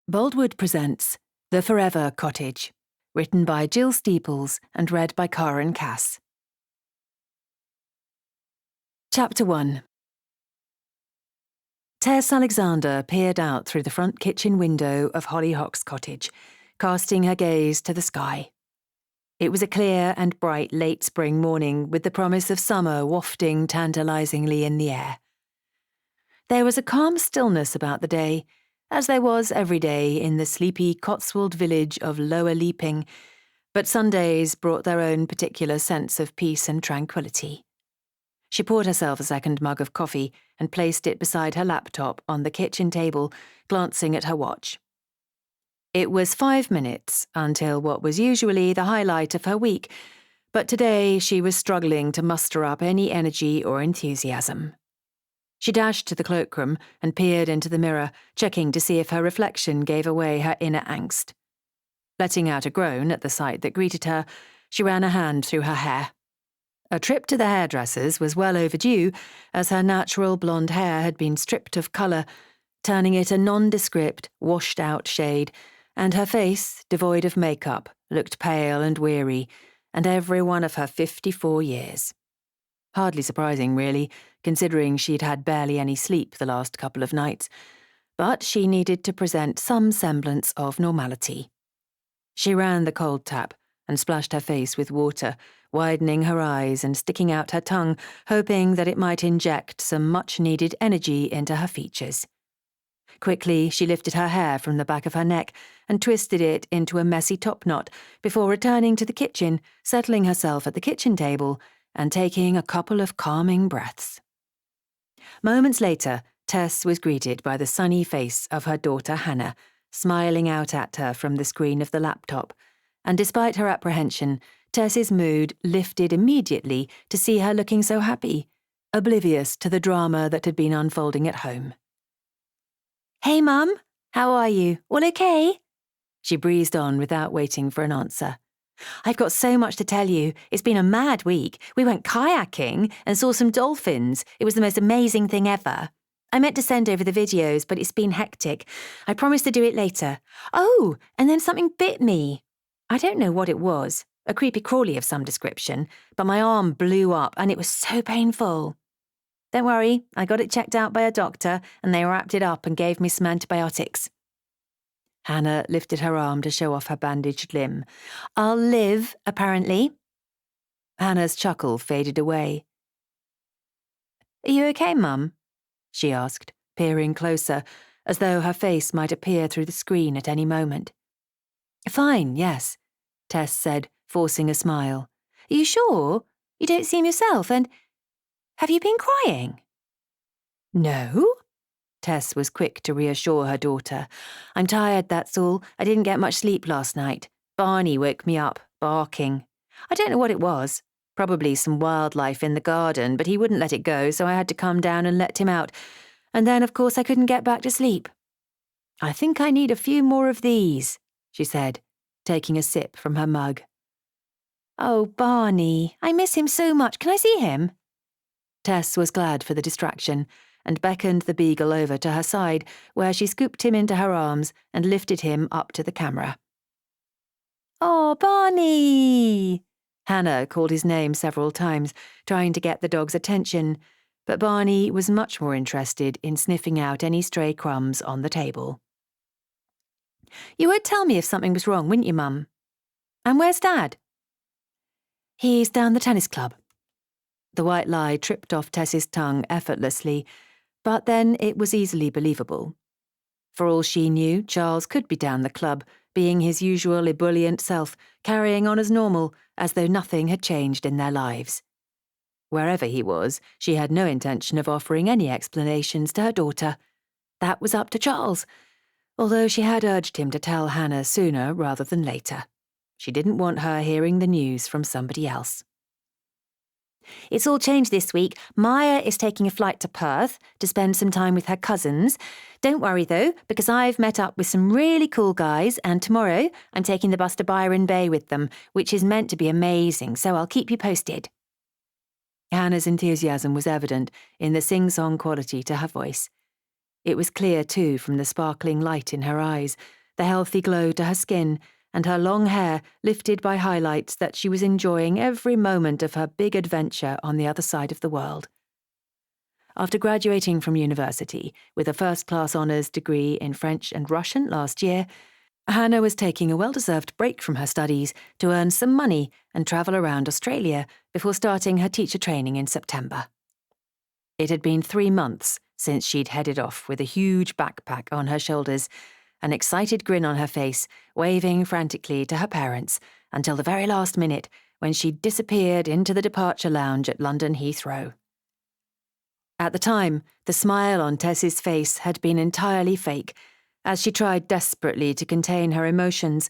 Boldwood presents The Forever Cottage, written by Jill Steeples and read by Karen Cass. Chapter 1. Tess Alexander peered out through the front kitchen window of Hollyhocks Cottage, casting her gaze to the sky. It was a clear and bright late spring morning with the promise of summer wafting tantalizingly in the air. There was a calm stillness about the day, as there was every day in the sleepy Cotswold village of Lower Leaping, but Sundays brought their own particular sense of peace and tranquility. She poured herself a second mug of coffee and placed it beside her laptop on the kitchen table, glancing at her watch. It was 5 minutes until what was usually the highlight of her week, but today she was struggling to muster up any energy or enthusiasm. She dashed to the cloakroom and peered into the mirror, checking to see if her reflection gave away her inner angst. Letting out a groan at the sight that greeted her, she ran a hand through her hair. A trip to the hairdresser's was well overdue, as her natural blonde hair had been stripped of colour, turning it a nondescript, washed-out shade, and her face, devoid of makeup, looked pale and weary, and every one of her 54 years. Hardly surprising, really, considering she'd had barely any sleep the last couple of nights, but she needed to present some semblance of normality. She ran the cold tap and splashed her face with water, widening her eyes and sticking out her tongue, hoping that it might inject some much-needed energy into her features. Quickly, she lifted her hair from the back of her neck and twisted it into a messy topknot before returning to the kitchen, settling herself at the kitchen table and taking a couple of calming breaths. Moments later, Tess was greeted by the sunny face of her daughter Hannah, smiling out at her from the screen of the laptop, and despite her apprehension, Tess's mood lifted immediately to see her looking so happy, oblivious to the drama that had been unfolding at home. "Hey, Mum, how are you? All okay?" She breezed on without waiting for an answer. "I've got so much to tell you. It's been a mad week. We went kayaking and saw some dolphins. It was the most amazing thing ever. I meant to send over the videos, but it's been hectic. I promised to do it later. Oh, and then something bit me. I don't know what it was, a creepy crawly of some description, but my arm blew up and it was so painful. Don't worry, I got it checked out by a doctor and they wrapped it up and gave me some antibiotics." Hannah lifted her arm to show off her bandaged limb. "I'll live, apparently." Hannah's chuckle faded away. "Are you okay, Mum?" she asked, peering closer, as though her face might appear through the screen at any moment. "Fine, yes," Tess said, forcing a smile. "Are you sure? You don't seem yourself, and have you been crying?" "No?" Tess was quick to reassure her daughter. "I'm tired, that's all. I didn't get much sleep last night. Barney woke me up, barking. I don't know what it was. Probably some wildlife in the garden, but he wouldn't let it go, so I had to come down and let him out. And then, of course, I couldn't get back to sleep. I think I need a few more of these," she said, taking a sip from her mug. "Oh, Barney, I miss him so much. Can I see him?" Tess was glad for the distraction and beckoned the Beagle over to her side, where she scooped him into her arms and lifted him up to the camera. "Oh, Barney!" Hannah called his name several times, trying to get the dog's attention, but Barney was much more interested in sniffing out any stray crumbs on the table. "You would tell me if something was wrong, wouldn't you, Mum? And where's Dad?" "He's down the tennis club." The white lie tripped off Tess's tongue effortlessly, but then it was easily believable. For all she knew, Charles could be down the club, being his usual ebullient self, carrying on as normal, as though nothing had changed in their lives. Wherever he was, she had no intention of offering any explanations to her daughter. That was up to Charles, although she had urged him to tell Hannah sooner rather than later. She didn't want her hearing the news from somebody else. "It's all changed this week. Maya is taking a flight to Perth to spend some time with her cousins. Don't worry, though, because I've met up with some really cool guys, and tomorrow I'm taking the bus to Byron Bay with them, which is meant to be amazing, so I'll keep you posted." Hannah's enthusiasm was evident in the sing-song quality to her voice. It was clear, too, from the sparkling light in her eyes, the healthy glow to her skin, and her long hair lifted by highlights that she was enjoying every moment of her big adventure on the other side of the world. After graduating from university with a first-class honours degree in French and Russian last year, Hannah was taking a well-deserved break from her studies to earn some money and travel around Australia before starting her teacher training in September. It had been 3 months since she'd headed off with a huge backpack on her shoulders, an excited grin on her face, waving frantically to her parents until the very last minute when she disappeared into the departure lounge at London Heathrow. At the time, the smile on Tess's face had been entirely fake, as she tried desperately to contain her emotions,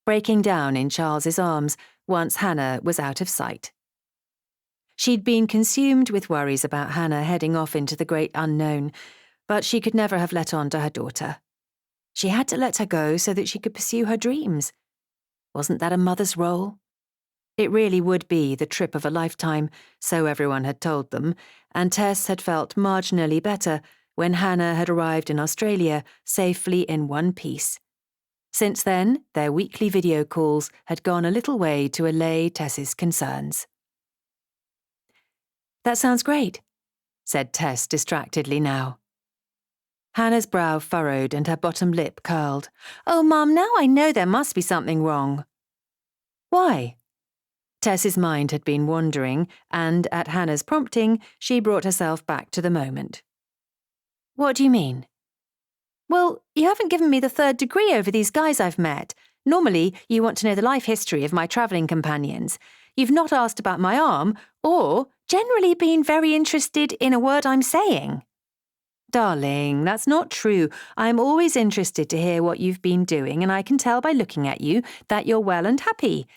breaking down in Charles's arms once Hannah was out of sight. She'd been consumed with worries about Hannah heading off into the great unknown, but she could never have let on to her daughter. She had to let her go so that she could pursue her dreams. Wasn't that a mother's role? It really would be the trip of a lifetime, so everyone had told them, and Tess had felt marginally better when Hannah had arrived in Australia safely in one piece. Since then, their weekly video calls had gone a little way to allay Tess's concerns. "That sounds great," said Tess distractedly now. Hannah's brow furrowed and her bottom lip curled. "Oh, Mum, now I know there must be something wrong." "Why?" Tess's mind had been wandering, and at Hannah's prompting, she brought herself back to the moment. "What do you mean?" "Well, you haven't given me the 3rd degree over these guys I've met. Normally, you want to know the life history of my travelling companions. You've not asked about my arm, or generally been very interested in a word I'm saying." "Darling, that's not true. I'm always interested to hear what you've been doing, and I can tell by looking at you that you're well and happy.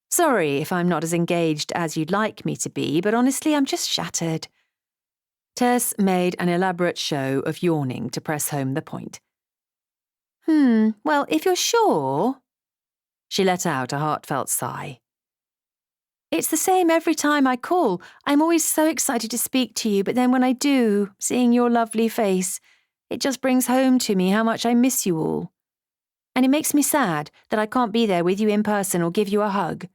Sorry if I'm not as engaged as you'd like me to be, but honestly, I'm just shattered." Tess made an elaborate show of yawning to press home the point. Well, if you're sure..." She let out a heartfelt sigh. "It's the same every time I call. I'm always so excited to speak to you, but then when I do, seeing your lovely face, it just brings home to me how much I miss you all. And it makes me sad that I can't be there with you in person or give you a hug."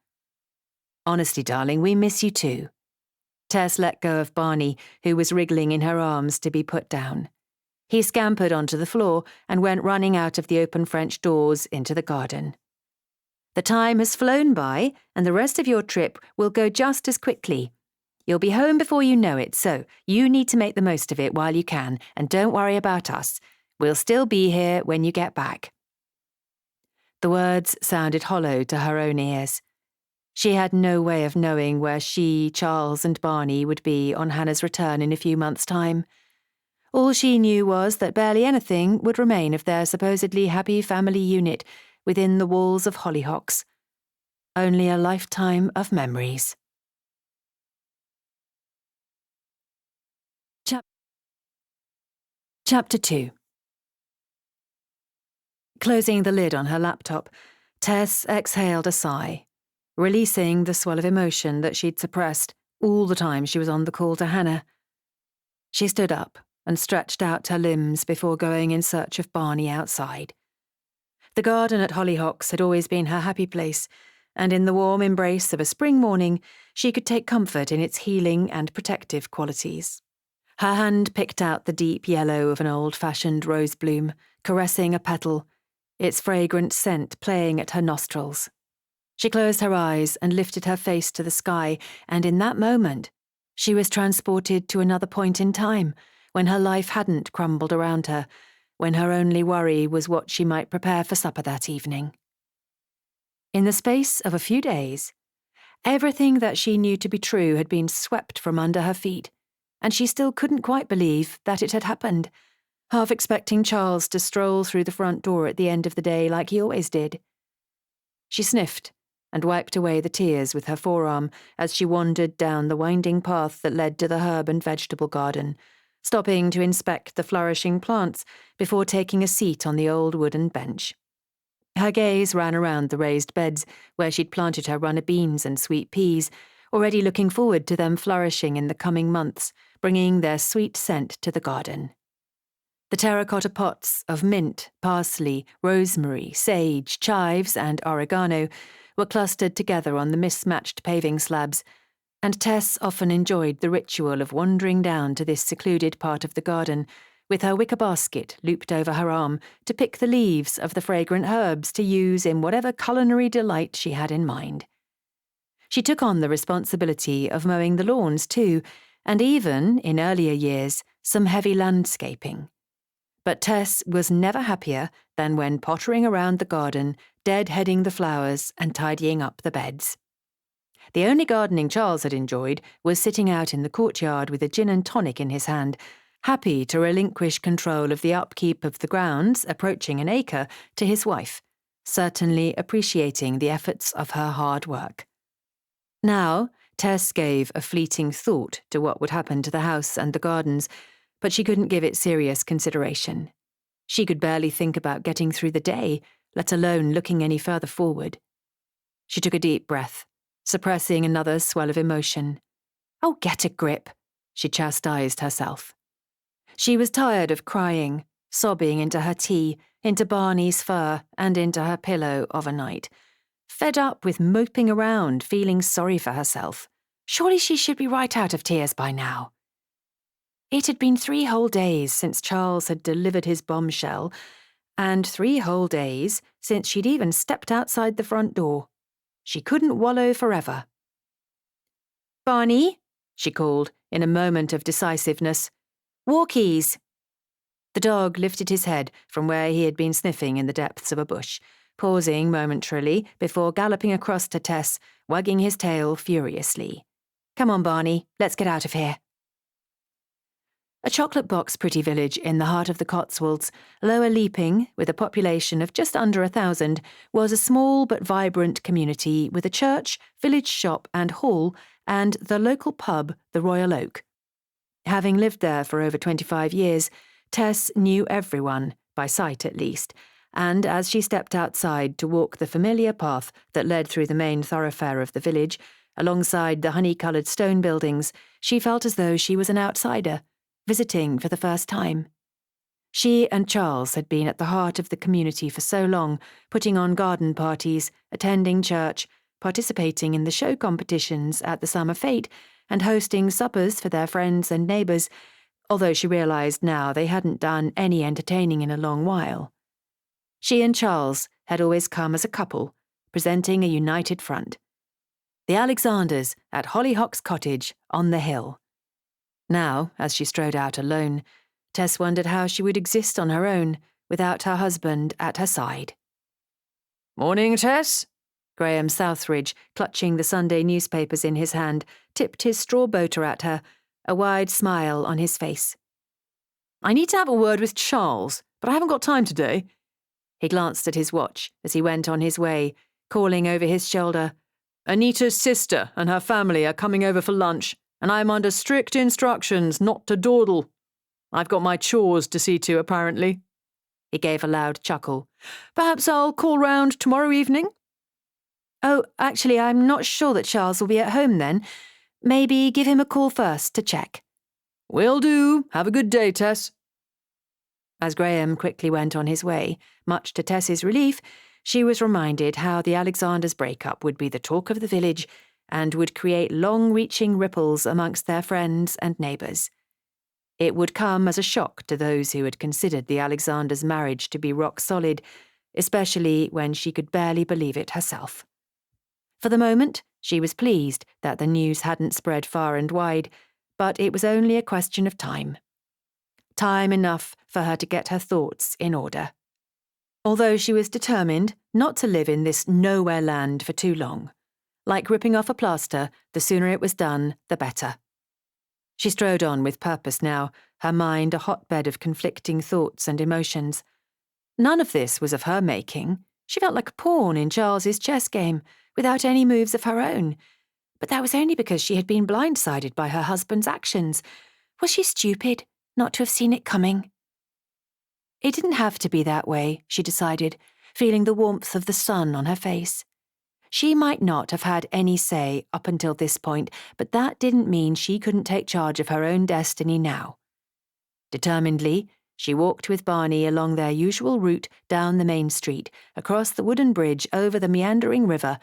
"Honestly, darling, we miss you too." Tess let go of Barney, who was wriggling in her arms to be put down. He scampered onto the floor and went running out of the open French doors into the garden. "The time has flown by, and the rest of your trip will go just as quickly. You'll be home before you know it, so you need to make the most of it while you can, and don't worry about us. We'll still be here when you get back." The words sounded hollow to her own ears. She had no way of knowing where she, Charles, and Barney would be on Hannah's return in a few months' time. All she knew was that barely anything would remain of their supposedly happy family unit within the walls of Hollyhocks. Only a lifetime of memories. Chapter 2. Closing the lid on her laptop, Tess exhaled a sigh, releasing the swell of emotion that she'd suppressed all the time she was on the call to Hannah. She stood up and stretched out her limbs before going in search of Barney outside. The garden at Hollyhocks had always been her happy place, and in the warm embrace of a spring morning, she could take comfort in its healing and protective qualities. Her hand picked out the deep yellow of an old-fashioned rose bloom, caressing a petal, its fragrant scent playing at her nostrils. She closed her eyes and lifted her face to the sky, and in that moment, she was transported to another point in time, when her life hadn't crumbled around her, when her only worry was what she might prepare for supper that evening. In the space of a few days, everything that she knew to be true had been swept from under her feet, and she still couldn't quite believe that it had happened, half expecting Charles to stroll through the front door at the end of the day like he always did. She sniffed and wiped away the tears with her forearm as she wandered down the winding path that led to the herb and vegetable garden, stopping to inspect the flourishing plants before taking a seat on the old wooden bench. Her gaze ran around the raised beds where she'd planted her runner beans and sweet peas, already looking forward to them flourishing in the coming months, bringing their sweet scent to the garden. The terracotta pots of mint, parsley, rosemary, sage, chives, and oregano were clustered together on the mismatched paving slabs, and Tess often enjoyed the ritual of wandering down to this secluded part of the garden, with her wicker basket looped over her arm to pick the leaves of the fragrant herbs to use in whatever culinary delight she had in mind. She took on the responsibility of mowing the lawns too, and even, in earlier years, some heavy landscaping. But Tess was never happier than when pottering around the garden, deadheading the flowers and tidying up the beds. The only gardening Charles had enjoyed was sitting out in the courtyard with a gin and tonic in his hand, happy to relinquish control of the upkeep of the grounds, approaching an acre, to his wife, certainly appreciating the efforts of her hard work. Now, Tess gave a fleeting thought to what would happen to the house and the gardens, but she couldn't give it serious consideration. She could barely think about getting through the day, let alone looking any further forward. She took a deep breath, suppressing another swell of emotion. "Oh, get a grip," she chastised herself. She was tired of crying, sobbing into her tea, into Barney's fur, and into her pillow of a night. Fed up with moping around, feeling sorry for herself. Surely she should be right out of tears by now. It had been 3 whole days since Charles had delivered his bombshell, and 3 whole days since she'd even stepped outside the front door. She couldn't wallow forever. "Barney," she called in a moment of decisiveness. "Walkies." The dog lifted his head from where he had been sniffing in the depths of a bush, pausing momentarily before galloping across to Tess, wagging his tail furiously. "Come on, Barney, let's get out of here." A chocolate box pretty village in the heart of the Cotswolds, Lower Leaping, with a population of just under 1,000, was a small but vibrant community with a church, village shop and hall, and the local pub, the Royal Oak. Having lived there for over 25 years, Tess knew everyone, by sight at least, and as she stepped outside to walk the familiar path that led through the main thoroughfare of the village, alongside the honey-coloured stone buildings, she felt as though she was an outsider, visiting for the first time. She and Charles had been at the heart of the community for so long, putting on garden parties, attending church, participating in the show competitions at the summer fete, and hosting suppers for their friends and neighbours, although she realised now they hadn't done any entertaining in a long while. She and Charles had always come as a couple, presenting a united front. The Alexanders at Hollyhocks Cottage on the hill. Now, as she strode out alone, Tess wondered how she would exist on her own, without her husband at her side. "Morning, Tess." Graham Southridge, clutching the Sunday newspapers in his hand, tipped his straw boater at her, a wide smile on his face. "I need to have a word with Charles, but I haven't got time today." He glanced at his watch as he went on his way, calling over his shoulder, "Anita's sister and her family are coming over for lunch, and I'm under strict instructions not to dawdle. I've got my chores to see to, apparently." He gave a loud chuckle. "Perhaps I'll call round tomorrow evening?" "Oh, actually, I'm not sure that Charles will be at home then. Maybe give him a call first to check." "Will do. Have a good day, Tess." As Graham quickly went on his way, much to Tess's relief, she was reminded how the Alexanders' breakup would be the talk of the village and would create long-reaching ripples amongst their friends and neighbours. It would come as a shock to those who had considered the Alexanders' marriage to be rock solid, especially when she could barely believe it herself. For the moment, she was pleased that the news hadn't spread far and wide, but it was only a question of time. Time enough for her to get her thoughts in order. Although she was determined not to live in this nowhere land for too long. Like ripping off a plaster, the sooner it was done, the better. She strode on with purpose now, her mind a hotbed of conflicting thoughts and emotions. None of this was of her making. She felt like a pawn in Charles's chess game, without any moves of her own. But that was only because she had been blindsided by her husband's actions. Was she stupid not to have seen it coming? It didn't have to be that way, she decided, feeling the warmth of the sun on her face. She might not have had any say up until this point, but that didn't mean she couldn't take charge of her own destiny now. Determinedly, She walked with Barney along their usual route down the main street, across the wooden bridge over the meandering river,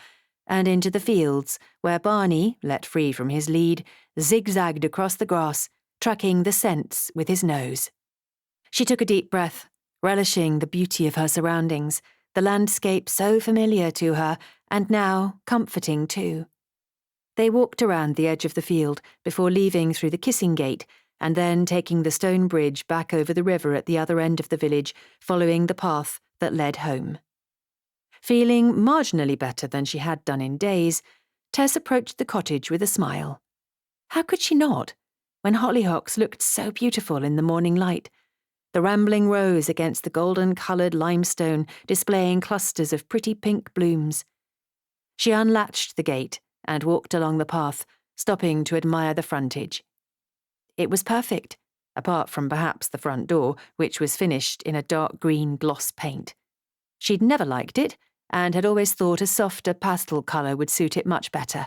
and into the fields, where Barney, let free from his lead, zigzagged across the grass, tracking the scents with his nose. She took a deep breath, relishing the beauty of her surroundings, the landscape so familiar to her, and now comforting too. They walked around the edge of the field before leaving through the kissing gate, and then taking the stone bridge back over the river at the other end of the village, following the path that led home. Feeling marginally better than she had done in days, Tess approached the cottage with a smile. How could she not, when hollyhocks looked so beautiful in the morning light, the rambling rows against the golden-coloured limestone displaying clusters of pretty pink blooms. She unlatched the gate and walked along the path, stopping to admire the frontage. It was perfect, apart from perhaps the front door, which was finished in a dark green gloss paint. She'd never liked it, and had always thought a softer pastel colour would suit it much better.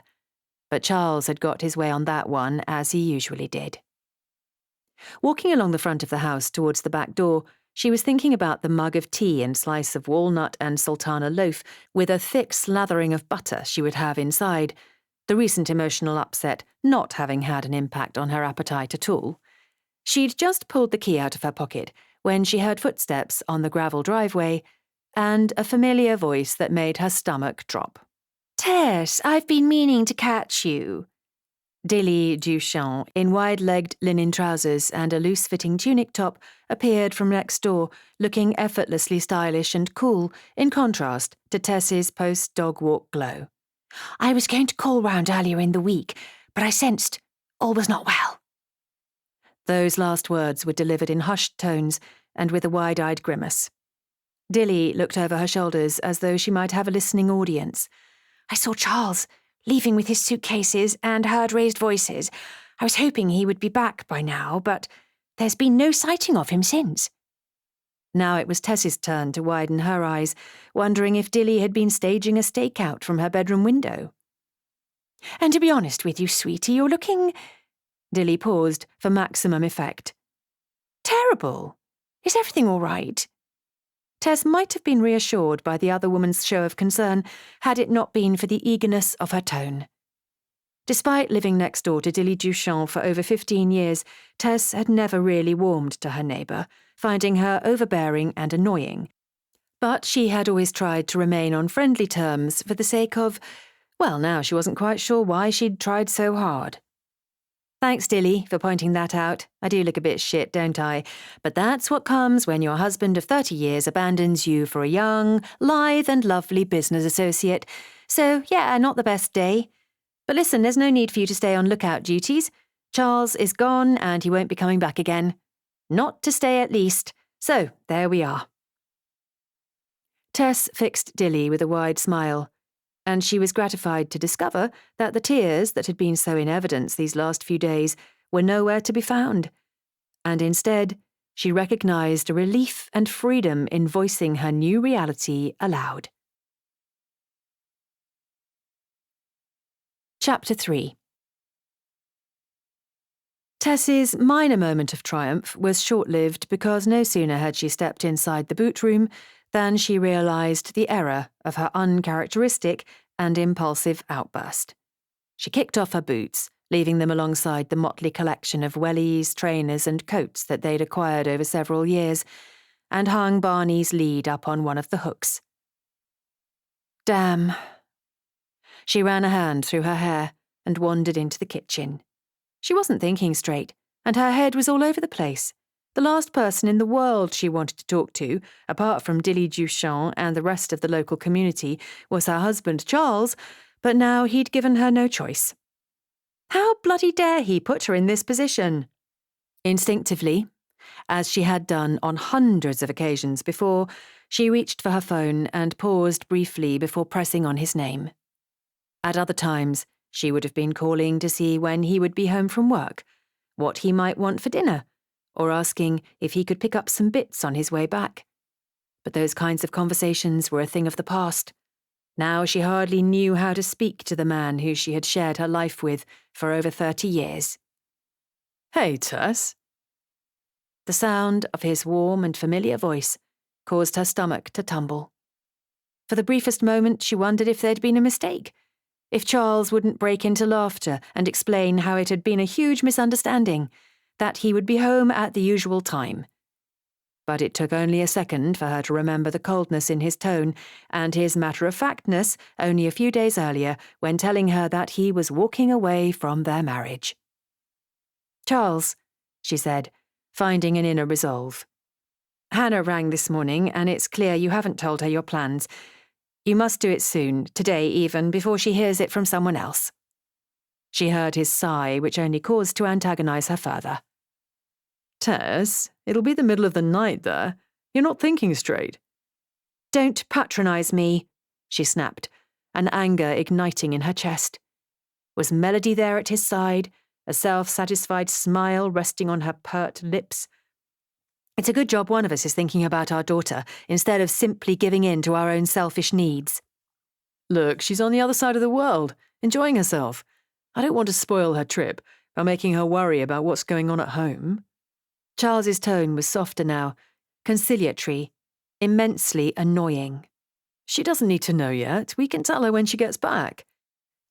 But Charles had got his way on that one, as he usually did. Walking along the front of the house towards the back door, she was thinking about the mug of tea and slice of walnut and sultana loaf with a thick slathering of butter she would have inside, the recent emotional upset not having had an impact on her appetite at all. She'd just pulled the key out of her pocket when she heard footsteps on the gravel driveway and a familiar voice that made her stomach drop. "Tess, I've been meaning to catch you." Dilly Duchamp, in wide-legged linen trousers and a loose-fitting tunic top, appeared from next door, looking effortlessly stylish and cool, in contrast to Tess's post-dog walk glow. "I was going to call round earlier in the week, but I sensed all was not well." Those last words were delivered in hushed tones and with a wide-eyed grimace. Dilly looked over her shoulders as though she might have a listening audience. "I saw Charles leaving with his suitcases and heard raised voices. I was hoping he would be back by now, but there's been no sighting of him since." Now it was Tess's turn to widen her eyes, wondering if Dilly had been staging a stakeout from her bedroom window. "And to be honest with you, sweetie, you're looking—" Dilly paused for maximum effect. "Terrible. Is everything all right?" Tess might have been reassured by the other woman's show of concern had it not been for the eagerness of her tone. Despite living next door to Dilly Duchamp for over 15 years, Tess had never really warmed to her neighbour, finding her overbearing and annoying. But she had always tried to remain on friendly terms for the sake of, well, now she wasn't quite sure why she'd tried so hard. "Thanks, Dilly, for pointing that out. I do look a bit shit, don't I? But that's what comes when your husband of 30 years abandons you for a young, lithe and lovely business associate. So, yeah, not the best day. But listen, there's no need for you to stay on lookout duties. Charles is gone and he won't be coming back again. Not to stay, at least. So, there we are." Tess fixed Dilly with a wide smile, and she was gratified to discover that the tears that had been so in evidence these last few days were nowhere to be found, and instead she recognised a relief and freedom in voicing her new reality aloud. Chapter 3. Tess's minor moment of triumph was short-lived because no sooner had she stepped inside the boot room than she realised the error of her uncharacteristic and impulsive outburst. She kicked off her boots, leaving them alongside the motley collection of wellies, trainers and coats that they'd acquired over several years, and hung Barney's lead up on one of the hooks. Damn. She ran a hand through her hair and wandered into the kitchen. She wasn't thinking straight, and her head was all over the place. The last person in the world she wanted to talk to, apart from Dilly Duchamp and the rest of the local community, was her husband Charles, but now he'd given her no choice. How bloody dare he put her in this position? Instinctively, as she had done on hundreds of occasions before, she reached for her phone and paused briefly before pressing on his name. At other times, she would have been calling to see when he would be home from work, what he might want for dinner, or asking if he could pick up some bits on his way back. But those kinds of conversations were a thing of the past. Now she hardly knew how to speak to the man who she had shared her life with for over 30 years. "Hey, Tess." The sound of his warm and familiar voice caused her stomach to tumble. For the briefest moment, she wondered if there'd been a mistake, if Charles wouldn't break into laughter and explain how it had been a huge misunderstanding, that he would be home at the usual time. But it took only a second for her to remember the coldness in his tone and his matter-of-factness only a few days earlier when telling her that he was walking away from their marriage. "Charles," she said, finding an inner resolve. "Hannah rang this morning, and it's clear you haven't told her your plans. You must do it soon, today even, before she hears it from someone else." She heard his sigh, which only caused to antagonize her further. "Tess, it'll be the middle of the night there. You're not thinking straight." "Don't patronize me," she snapped, an anger igniting in her chest. Was Melody there at his side, a self-satisfied smile resting on her pert lips? "It's a good job one of us is thinking about our daughter, instead of simply giving in to our own selfish needs." "Look, she's on the other side of the world, enjoying herself. I don't want to spoil her trip by making her worry about what's going on at home." Charles's tone was softer now, conciliatory, immensely annoying. "She doesn't need to know yet. We can tell her when she gets back."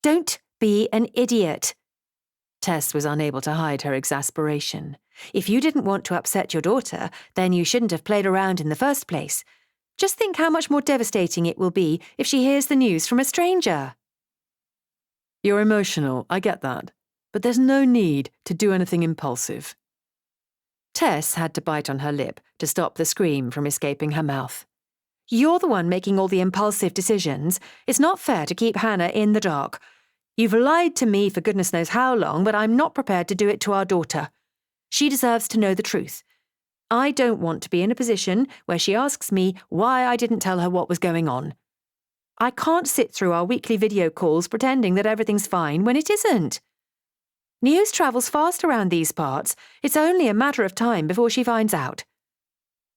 "Don't be an idiot." Tess was unable to hide her exasperation. "If you didn't want to upset your daughter, then you shouldn't have played around in the first place. Just think how much more devastating it will be if she hears the news from a stranger." "You're emotional, I get that. But there's no need to do anything impulsive." Tess had to bite on her lip to stop the scream from escaping her mouth. "You're the one making all the impulsive decisions. It's not fair to keep Hannah in the dark. You've lied to me for goodness knows how long, but I'm not prepared to do it to our daughter. She deserves to know the truth. I don't want to be in a position where she asks me why I didn't tell her what was going on. I can't sit through our weekly video calls pretending that everything's fine when it isn't. News travels fast around these parts. It's only a matter of time before she finds out."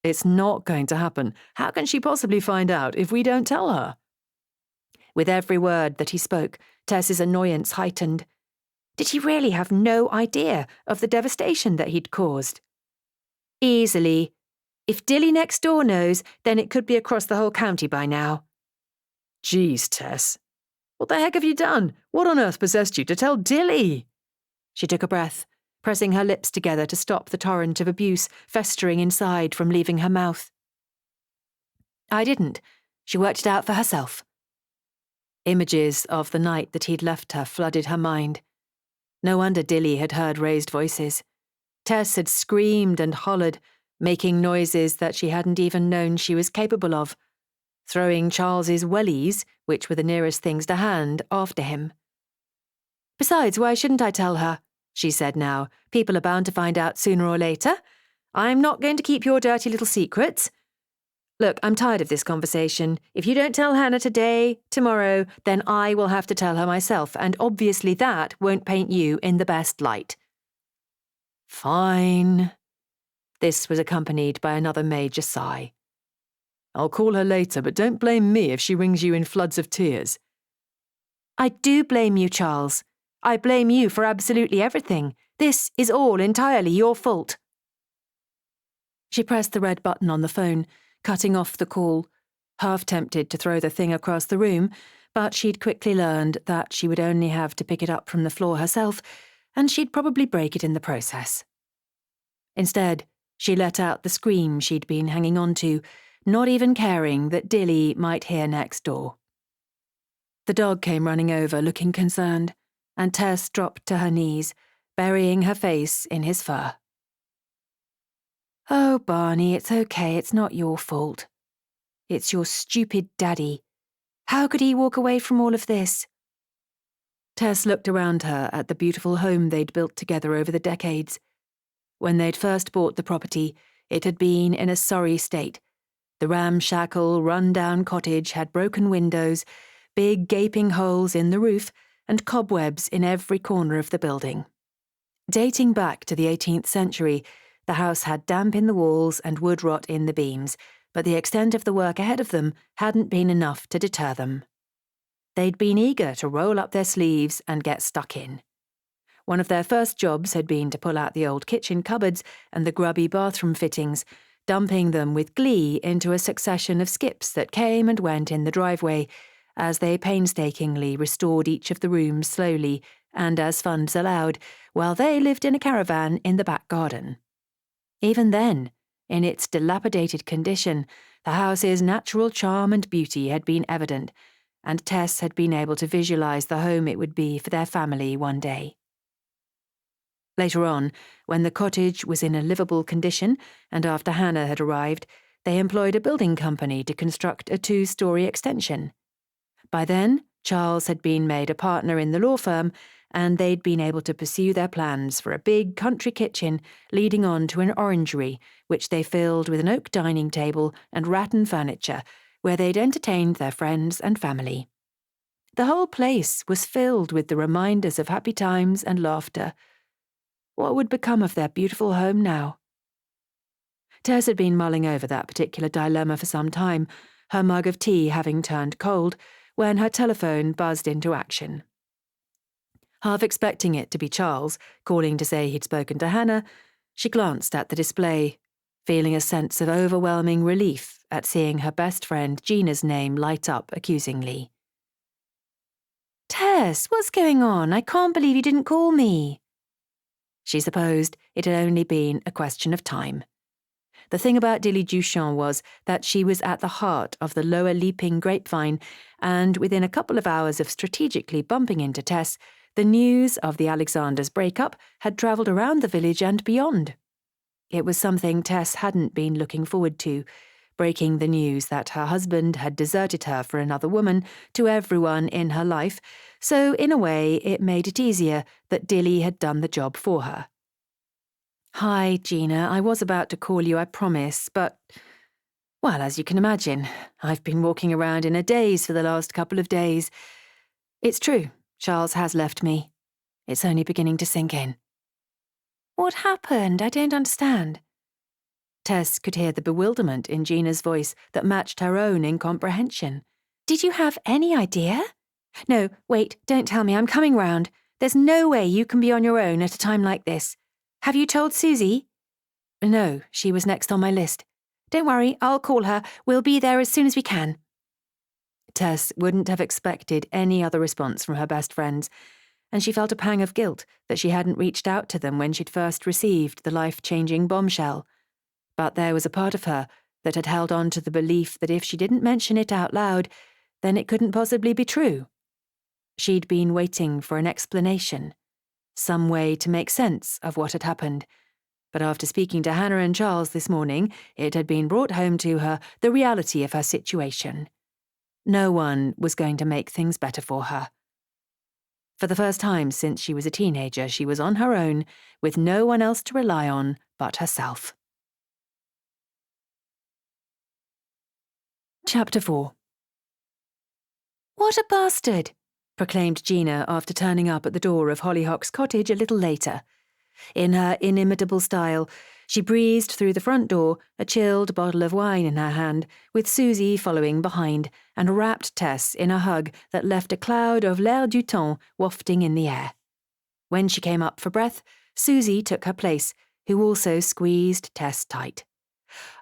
"It's not going to happen. How can she possibly find out if we don't tell her?" With every word that he spoke, Tess's annoyance heightened. Did he really have no idea of the devastation that he'd caused? "Easily. If Dilly next door knows, then it could be across the whole county by now." "Geez, Tess. What the heck have you done? What on earth possessed you to tell Dilly?" She took a breath, pressing her lips together to stop the torrent of abuse festering inside from leaving her mouth. "I didn't. She worked it out for herself." Images of the night that he'd left her flooded her mind. No wonder Dilly had heard raised voices. Tess had screamed and hollered, making noises that she hadn't even known she was capable of, throwing Charles's wellies, which were the nearest things to hand, after him. "Besides, why shouldn't I tell her?" she said now. "People are bound to find out sooner or later. I'm not going to keep your dirty little secrets. Look, I'm tired of this conversation. If you don't tell Hannah today, tomorrow, then I will have to tell her myself, and obviously that won't paint you in the best light." "Fine." This was accompanied by another major sigh. "I'll call her later, but don't blame me if she rings you in floods of tears." "I do blame you, Charles. I blame you for absolutely everything. This is all entirely your fault." She pressed the red button on the phone, cutting off the call, half tempted to throw the thing across the room, but she'd quickly learned that she would only have to pick it up from the floor herself, and she'd probably break it in the process. Instead, she let out the scream she'd been hanging on to, not even caring that Dilly might hear next door. The dog came running over, looking concerned, and Tess dropped to her knees, burying her face in his fur. "Oh, Barney, it's okay, it's not your fault. It's your stupid daddy. How could he walk away from all of this?" Tess looked around her at the beautiful home they'd built together over the decades. When they'd first bought the property, it had been in a sorry state. The ramshackle, run-down cottage had broken windows, big gaping holes in the roof, and cobwebs in every corner of the building. Dating back to the 18th century, the house had damp in the walls and wood rot in the beams, but the extent of the work ahead of them hadn't been enough to deter them. They'd been eager to roll up their sleeves and get stuck in. One of their first jobs had been to pull out the old kitchen cupboards and the grubby bathroom fittings, dumping them with glee into a succession of skips that came and went in the driveway, as they painstakingly restored each of the rooms slowly and as funds allowed, while they lived in a caravan in the back garden. Even then, in its dilapidated condition, the house's natural charm and beauty had been evident, and Tess had been able to visualize the home it would be for their family one day. Later on, when the cottage was in a livable condition, and after Hannah had arrived, they employed a building company to construct a 2-story extension. By then, Charles had been made a partner in the law firm, and they'd been able to pursue their plans for a big country kitchen leading on to an orangery, which they filled with an oak dining table and rattan furniture, where they'd entertained their friends and family. The whole place was filled with the reminders of happy times and laughter. What would become of their beautiful home now? Tess had been mulling over that particular dilemma for some time, her mug of tea having turned cold, when her telephone buzzed into action. Half expecting it to be Charles, calling to say he'd spoken to Hannah, she glanced at the display, feeling a sense of overwhelming relief at seeing her best friend Gina's name light up accusingly. "Tess, what's going on? I can't believe you didn't call me." She supposed it had only been a question of time. The thing about Dilly Duchamp was that she was at the heart of the lower leaping grapevine, and within a couple of hours of strategically bumping into Tess, the news of the Alexanders' breakup had travelled around the village and beyond. It was something Tess hadn't been looking forward to, breaking the news that her husband had deserted her for another woman to everyone in her life, so in a way it made it easier that Dilly had done the job for her. "Hi, Gina, I was about to call you, I promise, but, well, as you can imagine, I've been walking around in a daze for the last couple of days. It's true, Charles has left me. It's only beginning to sink in." "What happened? I don't understand." Tess could hear the bewilderment in Gina's voice that matched her own incomprehension. "Did you have any idea?" "No, wait, don't tell me, I'm coming round. There's no way you can be on your own at a time like this. Have you told Suzy?" "No, she was next on my list." "Don't worry, I'll call her. We'll be there as soon as we can." Tess wouldn't have expected any other response from her best friends, and she felt a pang of guilt that she hadn't reached out to them when she'd first received the life-changing bombshell. But there was a part of her that had held on to the belief that if she didn't mention it out loud, then it couldn't possibly be true. She'd been waiting for an explanation, some way to make sense of what had happened. But after speaking to Hannah and Charles this morning, it had been brought home to her the reality of her situation. No one was going to make things better for her. For the first time since she was a teenager, she was on her own, with no one else to rely on but herself. Chapter 4. "What a bastard!" proclaimed Gina after turning up at the door of Hollyhocks Cottage a little later. In her inimitable style, she breezed through the front door, a chilled bottle of wine in her hand, with Suzy following behind, and wrapped Tess in a hug that left a cloud of l'air du temps wafting in the air. When she came up for breath, Suzy took her place, who also squeezed Tess tight.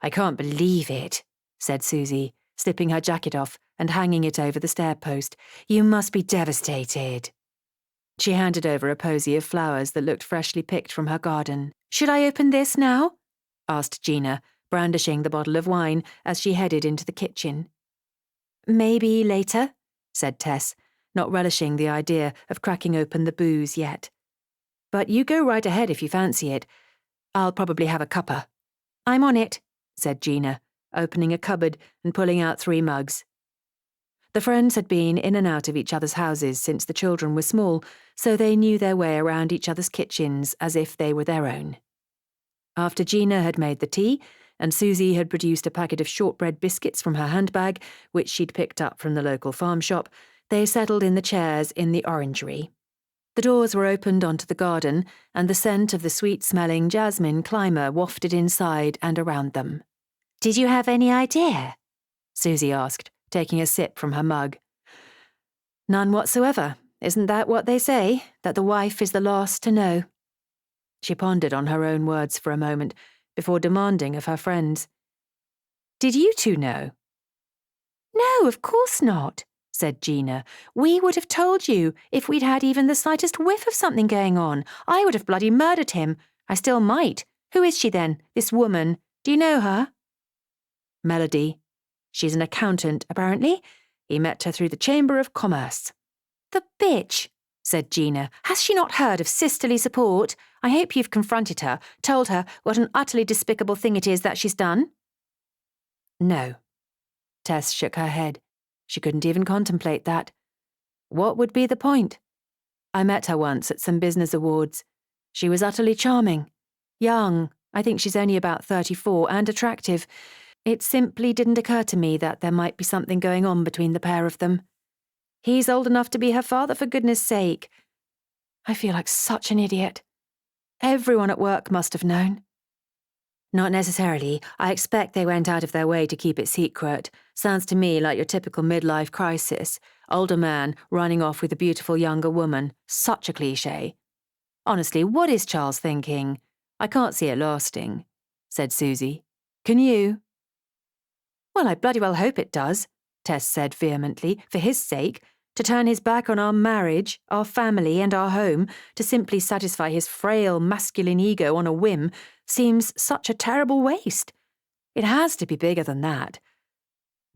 "I can't believe it," said Suzy, slipping her jacket off and hanging it over the stair post. "You must be devastated." She handed over a posy of flowers that looked freshly picked from her garden. "Should I open this now?" asked Gina, brandishing the bottle of wine as she headed into the kitchen. "Maybe later," said Tess, not relishing the idea of cracking open the booze yet. "But you go right ahead if you fancy it. I'll probably have a cuppa." "I'm on it," said Gina, opening a cupboard and pulling out 3 mugs. The friends had been in and out of each other's houses since the children were small, so they knew their way around each other's kitchens as if they were their own. After Gina had made the tea, and Suzy had produced a packet of shortbread biscuits from her handbag, which she'd picked up from the local farm shop, they settled in the chairs in the orangery. The doors were opened onto the garden, and the scent of the sweet-smelling jasmine climber wafted inside and around them. "Did you have any idea?" Suzy asked, taking a sip from her mug. "None whatsoever. Isn't that what they say, that the wife is the last to know? She pondered on her own words for a moment before demanding of her friends. Did you two know? No, of course not, said Gina. We would have told you if we'd had even the slightest whiff of something going on. I would have bloody murdered him. I still might. Who is she then, this woman? Do you know her? Melody. She's an accountant, apparently. He met her through the Chamber of Commerce. The bitch, said Gina. Has she not heard of sisterly support? I hope you've confronted her, told her what an utterly despicable thing it is that she's done. No. Tess shook her head. She couldn't even contemplate that. What would be the point? I met her once at some business awards. She was utterly charming. Young, I think she's only about 34, and attractive. It simply didn't occur to me that there might be something going on between the pair of them. He's old enough to be her father, for goodness sake. I feel like such an idiot. Everyone at work must have known. Not necessarily. I expect they went out of their way to keep it secret. Sounds to me like your typical midlife crisis. Older man running off with a beautiful younger woman. Such a cliché. Honestly, what is Charles thinking? I can't see it lasting, said Suzy. Can you? Well, I bloody well hope it does, Tess said vehemently, for his sake. To turn his back on our marriage, our family, and our home, to simply satisfy his frail masculine ego on a whim, seems such a terrible waste. It has to be bigger than that.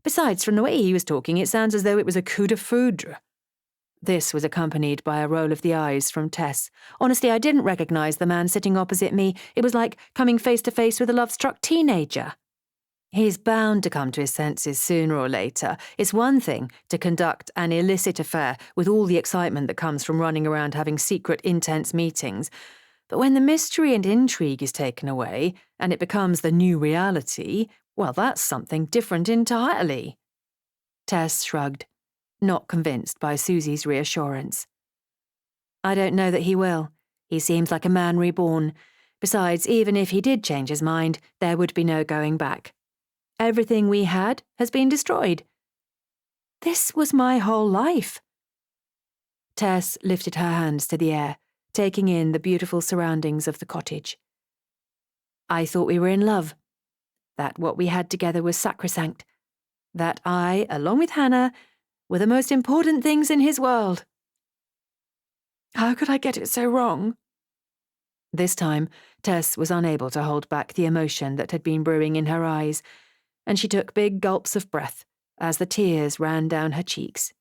Besides, from the way he was talking, it sounds as though it was a coup de foudre. This was accompanied by a roll of the eyes from Tess. Honestly, I didn't recognise the man sitting opposite me. It was like coming face to face with a love-struck teenager. He's bound to come to his senses sooner or later. It's one thing to conduct an illicit affair with all the excitement that comes from running around having secret, intense meetings. But when the mystery and intrigue is taken away, and it becomes the new reality, well, that's something different entirely. Tess shrugged, not convinced by Suzy's reassurance. I don't know that he will. He seems like a man reborn. Besides, even if he did change his mind, there would be no going back. Everything we had has been destroyed. This was my whole life. Tess lifted her hands to the air, taking in the beautiful surroundings of the cottage. I thought we were in love, that what we had together was sacrosanct, that I, along with Hannah, were the most important things in his world. How could I get it so wrong? This time, Tess was unable to hold back the emotion that had been brewing in her eyes, and she took big gulps of breath as the tears ran down her cheeks.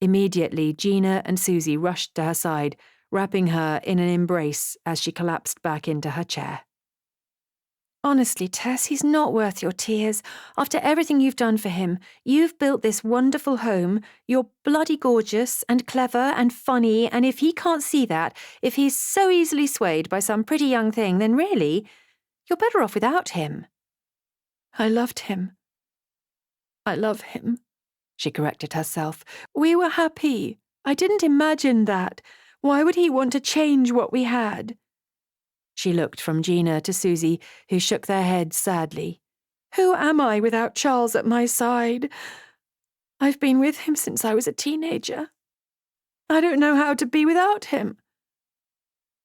Immediately, Gina and Suzy rushed to her side, wrapping her in an embrace as she collapsed back into her chair. Honestly, Tess, he's not worth your tears. After everything you've done for him, you've built this wonderful home. You're bloody gorgeous and clever and funny, and if he can't see that, if he's so easily swayed by some pretty young thing, then really, you're better off without him. I loved him. I love him, she corrected herself. We were happy. I didn't imagine that. Why would he want to change what we had? She looked from Gina to Suzy, who shook their heads sadly. Who am I without Charles at my side? I've been with him since I was a teenager. I don't know how to be without him.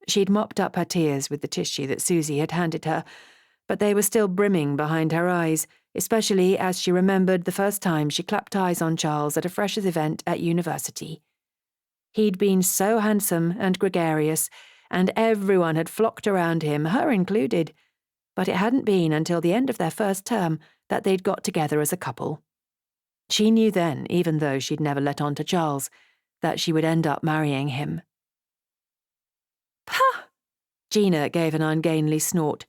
She'd mopped up her tears with the tissue that Suzy had handed her, but they were still brimming behind her eyes, especially as she remembered the first time she clapped eyes on Charles at a freshers' event at university. He'd been so handsome and gregarious, and everyone had flocked around him, her included, but it hadn't been until the end of their first term that they'd got together as a couple. She knew then, even though she'd never let on to Charles, that she would end up marrying him. Pah! Gina gave an ungainly snort.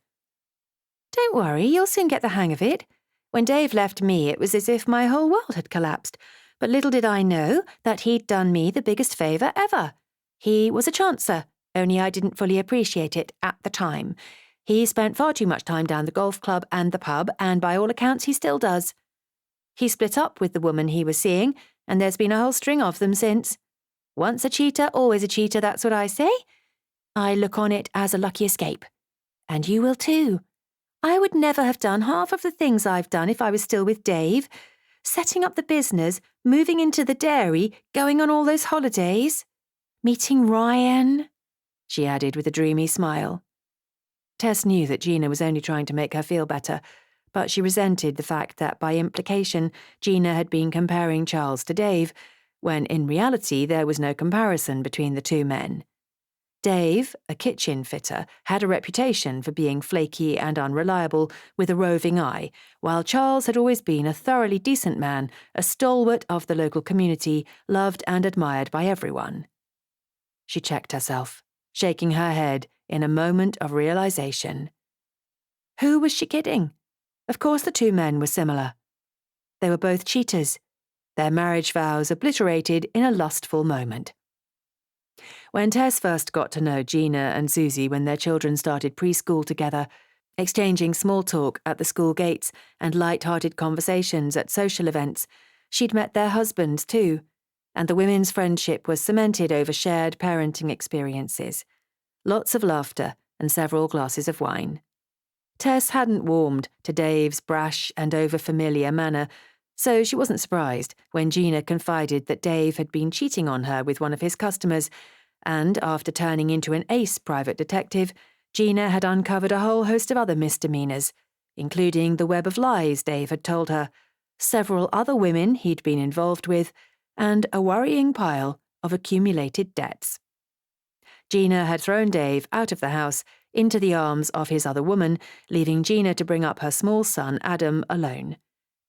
Don't worry, you'll soon get the hang of it. When Dave left me, it was as if my whole world had collapsed, but little did I know that he'd done me the biggest favour ever. He was a chancer, only I didn't fully appreciate it at the time. He spent far too much time down the golf club and the pub, and by all accounts he still does. He split up with the woman he was seeing, and there's been a whole string of them since. Once a cheater, always a cheater, that's what I say. I look on it as a lucky escape. And you will too. I would never have done half of the things I've done if I was still with Dave. Setting up the business, moving into the dairy, going on all those holidays. Meeting Ryan? She added with a dreamy smile. Tess knew that Gina was only trying to make her feel better, but she resented the fact that by implication Gina had been comparing Charles to Dave, when in reality there was no comparison between the two men. Dave, a kitchen fitter, had a reputation for being flaky and unreliable with a roving eye, while Charles had always been a thoroughly decent man, a stalwart of the local community, loved and admired by everyone. She checked herself, shaking her head in a moment of realization. Who was she kidding? Of course the two men were similar. They were both cheaters, their marriage vows obliterated in a lustful moment. When Tess first got to know Gina and Suzy when their children started preschool together, exchanging small talk at the school gates and light-hearted conversations at social events, she'd met their husbands too, and the women's friendship was cemented over shared parenting experiences. Lots of laughter and several glasses of wine. Tess hadn't warmed to Dave's brash and over-familiar manner, so she wasn't surprised when Gina confided that Dave had been cheating on her with one of his customers, and after turning into an ace private detective, Gina had uncovered a whole host of other misdemeanors, including the web of lies Dave had told her, several other women he'd been involved with, and a worrying pile of accumulated debts. Gina had thrown Dave out of the house into the arms of his other woman, leaving Gina to bring up her small son, Adam, alone.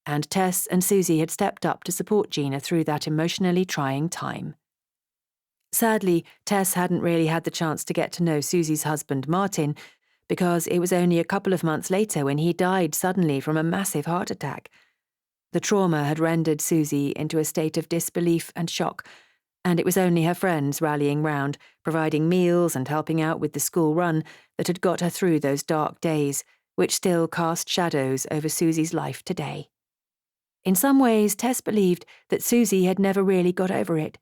And Tess and Suzy had stepped up to support Gina through that emotionally trying time. Sadly, Tess hadn't really had the chance to get to know Suzy's husband, Martin, because it was only a couple of months later when he died suddenly from a massive heart attack. The trauma had rendered Suzy into a state of disbelief and shock, and it was only her friends rallying round, providing meals and helping out with the school run that had got her through those dark days, which still cast shadows over Suzy's life today. In some ways, Tess believed that Suzy had never really got over it.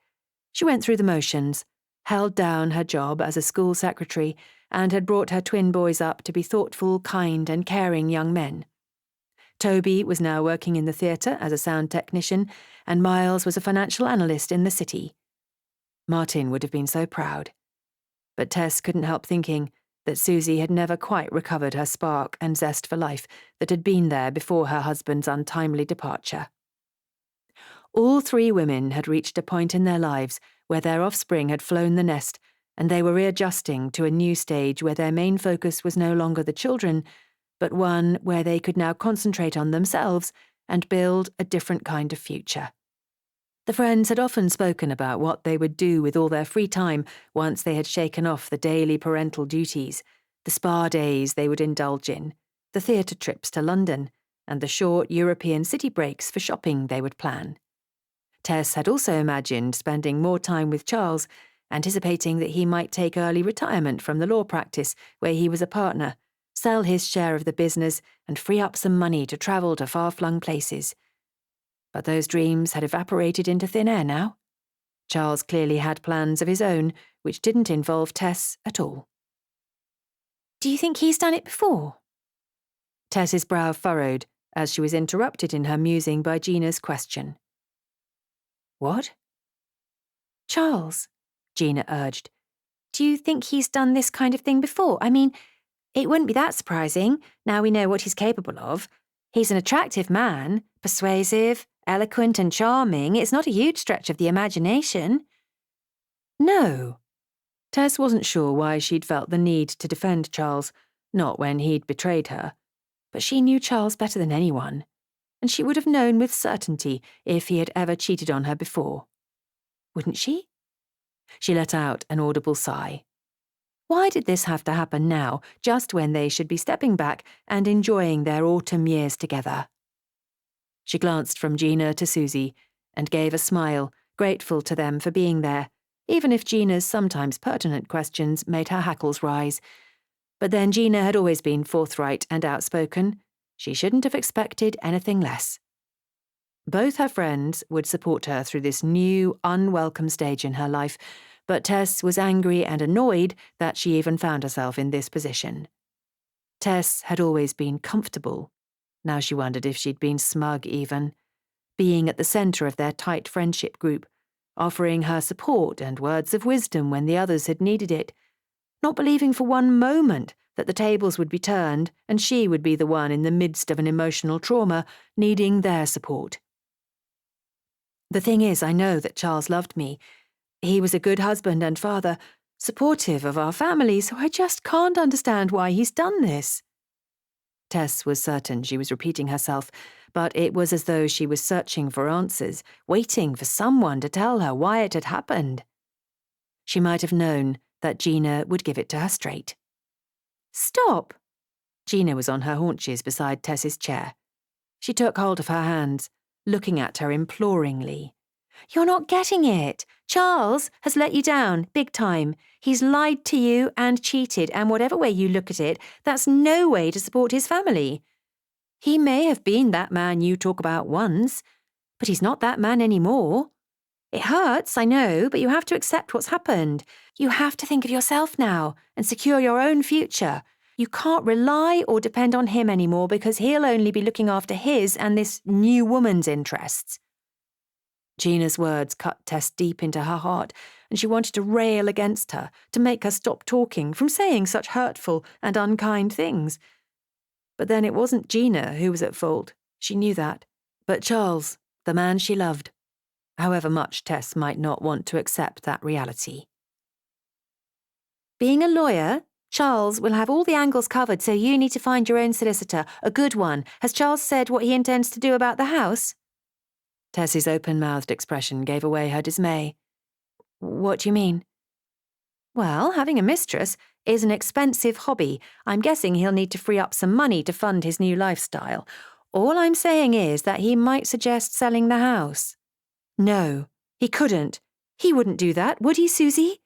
She went through the motions, held down her job as a school secretary, and had brought her twin boys up to be thoughtful, kind, and caring young men. Toby was now working in the theatre as a sound technician, and Miles was a financial analyst in the city. Martin would have been so proud. But Tess couldn't help thinking that Suzy had never quite recovered her spark and zest for life that had been there before her husband's untimely departure. All three women had reached a point in their lives where their offspring had flown the nest, and they were readjusting to a new stage where their main focus was no longer the children, but one where they could now concentrate on themselves and build a different kind of future. The friends had often spoken about what they would do with all their free time once they had shaken off the daily parental duties, the spa days they would indulge in, the theatre trips to London, and the short European city breaks for shopping they would plan. Tess had also imagined spending more time with Charles, anticipating that he might take early retirement from the law practice where he was a partner, sell his share of the business, and free up some money to travel to far-flung places. But those dreams had evaporated into thin air now. Charles clearly had plans of his own, which didn't involve Tess at all. Do you think he's done it before? Tess's brow furrowed as she was interrupted in her musing by Gina's question. What? Charles, Gina urged. Do you think he's done this kind of thing before? I mean, it wouldn't be that surprising, now we know what he's capable of. He's an attractive man, persuasive, eloquent and charming. It's not a huge stretch of the imagination. No. Tess wasn't sure why she'd felt the need to defend Charles, not when he'd betrayed her. But she knew Charles better than anyone, and she would have known with certainty if he had ever cheated on her before. Wouldn't she? She let out an audible sigh. Why did this have to happen now, just when they should be stepping back and enjoying their autumn years together? She glanced from Gina to Suzy and gave a smile, grateful to them for being there, even if Gina's sometimes pertinent questions made her hackles rise. But then Gina had always been forthright and outspoken. She shouldn't have expected anything less. Both her friends would support her through this new, unwelcome stage in her life, but Tess was angry and annoyed that she even found herself in this position. Tess had always been comfortable. Now she wondered if she'd been smug even, being at the centre of their tight friendship group, offering her support and words of wisdom when the others had needed it, not believing for one moment that the tables would be turned and she would be the one in the midst of an emotional trauma needing their support. The thing is, I know that Charles loved me. He was a good husband and father, supportive of our family, so I just can't understand why he's done this. Tess was certain she was repeating herself, but it was as though she was searching for answers, waiting for someone to tell her why it had happened. She might have known that Gina would give it to her straight. Stop! Gina was on her haunches beside Tess's chair. She took hold of her hands, looking at her imploringly. You're not getting it. Charles has let you down, big time. He's lied to you and cheated, and whatever way you look at it, that's no way to support his family. He may have been that man you talk about once, but he's not that man anymore. It hurts, I know, but you have to accept what's happened. You have to think of yourself now and secure your own future. You can't rely or depend on him anymore because he'll only be looking after his and this new woman's interests. Gina's words cut Tess deep into her heart, and she wanted to rail against her, to make her stop talking, from saying such hurtful and unkind things. But then it wasn't Gina who was at fault. She knew that. But Charles, the man she loved, however much Tess might not want to accept that reality. Being a lawyer, Charles will have all the angles covered, so you need to find your own solicitor, a good one. Has Charles said what he intends to do about the house? Tess's open-mouthed expression gave away her dismay. What do you mean? Well, having a mistress is an expensive hobby. I'm guessing he'll need to free up some money to fund his new lifestyle. All I'm saying is that he might suggest selling the house. No, he couldn't. He wouldn't do that, would he, Suzy?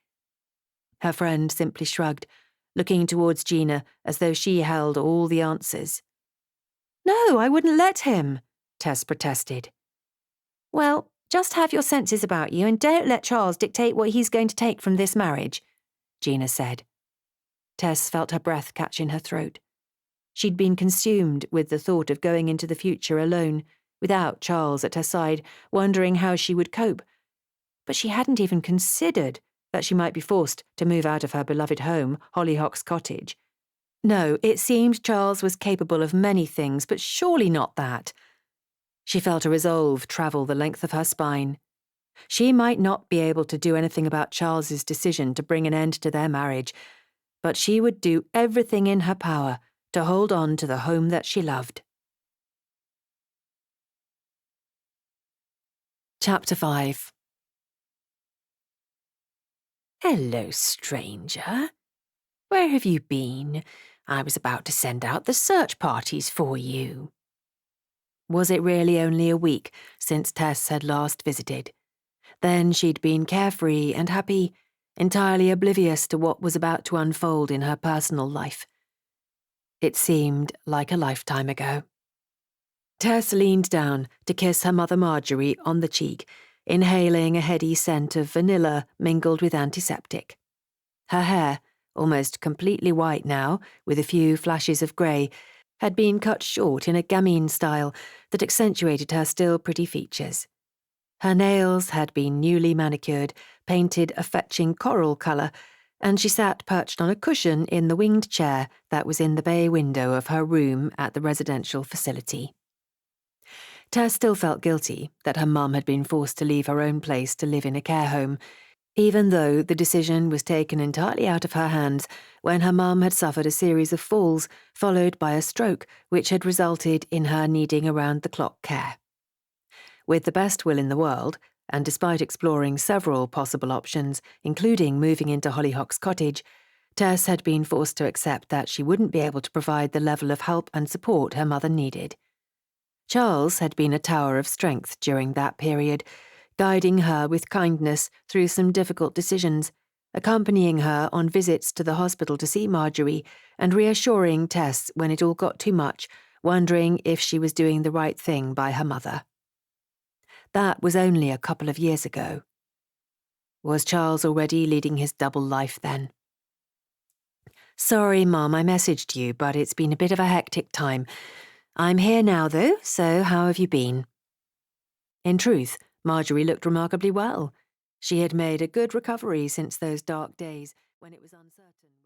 Her friend simply shrugged, looking towards Gina as though she held all the answers. No, I wouldn't let him, Tess protested. Well, just have your senses about you and don't let Charles dictate what he's going to take from this marriage, Gina said. Tess felt her breath catch in her throat. She'd been consumed with the thought of going into the future alone, without Charles at her side, wondering how she would cope. But she hadn't even considered that she might be forced to move out of her beloved home, Hollyhocks Cottage. No, it seemed Charles was capable of many things, but surely not that. She felt a resolve travel the length of her spine. She might not be able to do anything about Charles's decision to bring an end to their marriage, but she would do everything in her power to hold on to the home that she loved. Chapter 5. Hello, stranger. Where have you been? I was about to send out the search parties for you. Was it really only a week since Tess had last visited? Then she'd been carefree and happy, entirely oblivious to what was about to unfold in her personal life. It seemed like a lifetime ago. Tess leaned down to kiss her mother Marjorie on the cheek, inhaling a heady scent of vanilla mingled with antiseptic. Her hair, almost completely white now, with a few flashes of grey, had been cut short in a gamine style that accentuated her still pretty features. Her nails had been newly manicured, painted a fetching coral colour, and she sat perched on a cushion in the winged chair that was in the bay window of her room at the residential facility. Tess still felt guilty that her mum had been forced to leave her own place to live in a care home, even though the decision was taken entirely out of her hands when her mum had suffered a series of falls followed by a stroke which had resulted in her needing around-the-clock care. With the best will in the world, and despite exploring several possible options, including moving into Hollyhocks Cottage, Tess had been forced to accept that she wouldn't be able to provide the level of help and support her mother needed. Charles had been a tower of strength during that period, guiding her with kindness through some difficult decisions, accompanying her on visits to the hospital to see Marjorie, and reassuring Tess when it all got too much, wondering if she was doing the right thing by her mother. That was only a couple of years ago. Was Charles already leading his double life then? Sorry, Mum, I messaged you, but it's been a bit of a hectic time. I'm here now, though, so how have you been? In truth, Marjorie looked remarkably well. She had made a good recovery since those dark days when it was uncertain.